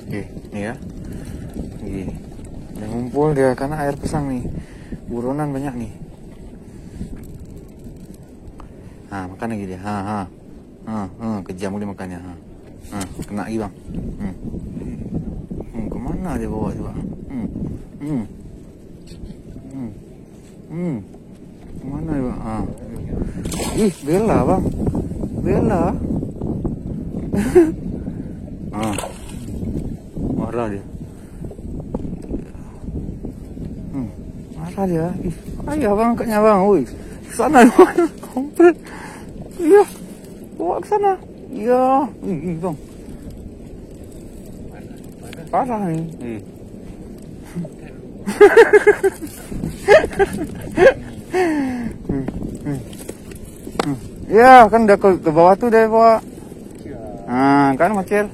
Oke, nih ya. Gini. Dia ngumpul dia karena air pasang nih. Buronan banyak nih. Nah, makan lagi dia. Kejam dia makannya. Kena lagi bang. Kemana dia bawa coba? Kemana ya bang? Ih, Bella bang. Bella. Marah dia. Marah dia. Ih, ayah bang angkatnya bang. Woi, sana bang. Komplit. Iya, bawa ke sana. Iya, bang. Parah nih. Ya kan udah ke bawah tuh dari bawah. Kan Macil.